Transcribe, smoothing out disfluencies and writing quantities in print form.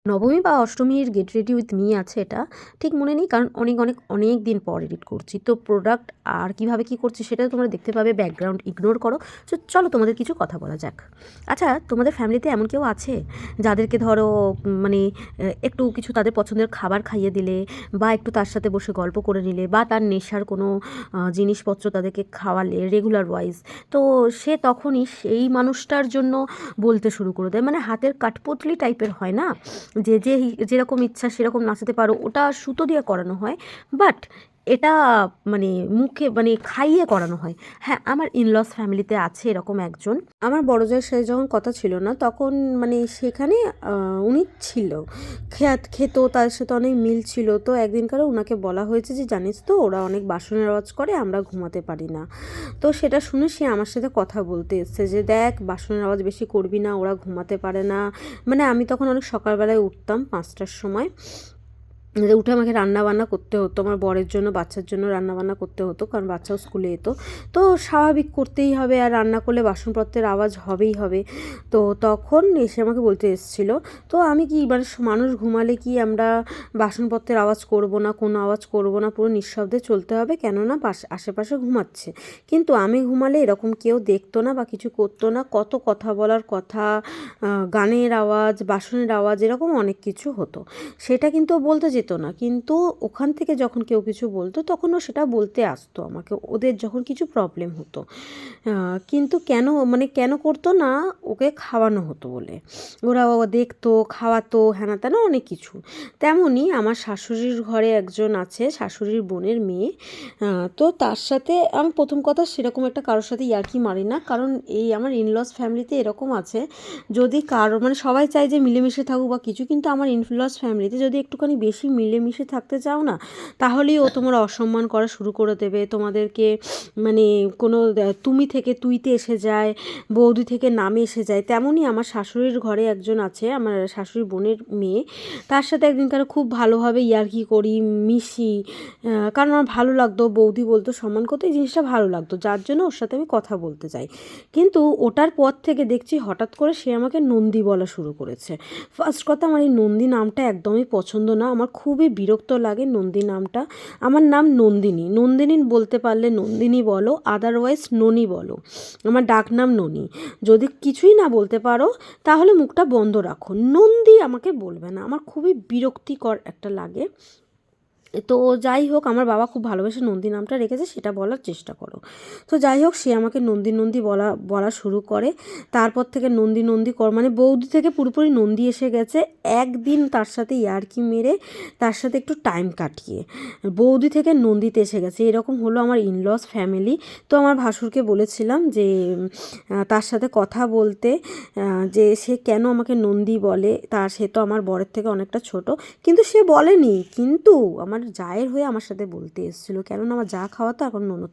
নবমী বা অষ্টমীর গেট রেডি উইথ মি আছে এটা ঠিক মনে নেই, কারণ অনেক দিন পর এডিট করছি। তো প্রোডাক্ট আর কিভাবে কি করছি সেটা তোমরা দেখতে পাবে, ব্যাকগ্রাউন্ড ইগনোর করো। তো চলো তোমাদের কিছু কথা বলা যাক। আচ্ছা, তোমাদের ফ্যামিলিতে এমন কেউ আছে যাদেরকে ধরো মানে একটু কিছু তাদের পছন্দের খাবার খাইয়ে দিলে, বা একটু তার সাথে বসে গল্প করে নিলে, বা তার নেশার কোনো জিনিসপত্র তাদেরকে খাওয়ালে রেগুলার ওয়াইজ, তো সে তখনই সেই মানুষটার জন্য বলতে শুরু করে দেয়, মানে হাতের কাঠপুতলি টাইপের হয় না, যে যে যেরকম ইচ্ছা সেরকম নাচাতে পারো, ওটা সুতো দিয়ে করানো হয়। বাট এটা মানে মুখে মানে খাইয়ে করানো হয়। হ্যাঁ, আমার ইনলস ফ্যামিলিতে আছে এরকম একজন। আমার বড় জায়ের সাথে যখন কথা ছিল না তখন মানে সেখানে উনি ছিল, খেত, তাদের সাথে অনেক মিল ছিল। তো একদিনকার ওনাকে বলা হয়েছে যে জানিস তো ওরা অনেক বাসনের আওয়াজ করে, আমরা ঘুমাতে পারি না। তো সেটা শুনে সে আমার সাথে কথা বলতে এসছে যে দেখ, বাসনের আওয়াজ বেশি করবি না, ওরা ঘুমাতে পারে না। মানে আমি তখন অনেক সকালবেলায় উঠতাম 5টার সময়, উঠে আমাকে রান্না বান্না করতে হতো, আমার বরের জন্য বাচ্চার জন্য রান্না বান্না করতে হতো, কারণ বাচ্চাও স্কুলে যেত। তো স্বাভাবিক করতেই হবে, আর রান্না করলে বাসনপত্রের আওয়াজ হবেই হবে। তো তখন এসে আমাকে বলতে এসেছিলো, তো আমি কি মানে মানুষ ঘুমালে কি আমরা বাসনপত্রের আওয়াজ করব না, কোনো আওয়াজ করব না, পুরো নিঃশব্দে চলতে হবে, কেননা আশেপাশে ঘুমাচ্ছে। কিন্তু আমি ঘুমালে এরকম কেউ দেখতো না বা কিছু করতো না, কত কথা বলার কথা, গানের আওয়াজ, বাসনের আওয়াজ, এরকম অনেক কিছু হতো। সেটা কিন্তু ও বলতে যেত না, কিন্তু ওখান থেকে যখন কেউ কিছু বলতো তখন ও সেটা বলতে আসতো আমাকে, ওদের যখন কিছু প্রবলেম হতো। কিন্তু কেন করতো না, ওকে খাওয়ানো হতো বলে। ওরা ও দেখতো, খাওয়াতো, হ্যানা ত্যানা অনেক কিছু। তেমনই আমার শাশুড়ির ঘরে একজন আছে, শাশুড়ির বোনের মেয়ে। তো তার সাথে আমি প্রথম কথা সেরকম একটা কারোর সাথে ইয়ার্কি মারি না, কারণ এই আমার ইনলস ফ্যামিলিতে এরকম আছে, যদি কারো মানে সবাই চায় যে মিলেমিশে থাকুক বা কিছু, কিন্তু আমার ইনলস ফ্যামিলিতে যদি একটুখানি বেশি মিলেমিশে থাকতে চাও না, তাহলেই ও তোমার অসম্মান করা শুরু করে দেবে, তোমাদেরকে মানে কোনো তুমি থেকে তুইতে এসে যায়, বৌদি থেকে নামে এসে যায়। তেমনই আমার শাশুড়ির ঘরে একজন আছে, আমার শাশুড়ির বোনের মেয়ে, তার সাথে একদিনকার খুব ভালোভাবে ইয়ার্কি করি, মিশি, কারণ আমার ভালো লাগতো, বৌদি বলতো, সম্মান করতো, এই জিনিসটা ভালো লাগতো, যার জন্য ওর সাথে আমি কথা বলতে চাই। কিন্তু ওটার পর থেকে দেখছি হঠাৎ করে সে আমাকে নন্দী বলা শুরু করেছে। ফার্স্ট কথা, আমার এই নন্দী নামটা একদমই পছন্দ না, আমার খুবই বিরক্ত লাগে নন্দী নামটা। আমার নাম নন্দিনী, নন্দিনী বলতে পারলে নন্দিনী বলো, আদারওয়াইজ ননি বলো, আমার ডাক নাম ননি। যদি কিছুই না বলতে পারো তাহলে মুখটা বন্ধ রাখো, নন্দী আমাকে বলবে না, আমার খুবই বিরক্তিকর একটা লাগে। তো যাই হোক, আমার বাবা খুব ভালোবেসে নন্দী নামটা রেখেছে, সেটা বলার চেষ্টা করো। তো যাই হোক, সে আমাকে নন্দী নন্দী বলা শুরু করে। তারপর থেকে নন্দী নন্দী মানে বৌদি থেকে পুরোপুরি নন্দী এসে গেছে। একদিন তার সাথে ইয়ার্কি মেরে তার সাথে একটু টাইম কাটিয়ে বৌদি থেকে নন্দীতে এসে গেছে। এরকম হলো আমার ইনলস ফ্যামিলি। তো আমার ভাসুরকে বলেছিলাম যে তার সাথে কথা বলতে, যে সে কেন আমাকে নন্দী বলে, সে তো আমার বরের থেকে অনেকটা ছোট। কিন্তু সে বলেনি, কিন্তু আমার জায়ের হয়ে আমার সাথে বলতে এসেছিলো, কেননা আমার যা খাওয়াতো এখন ননদ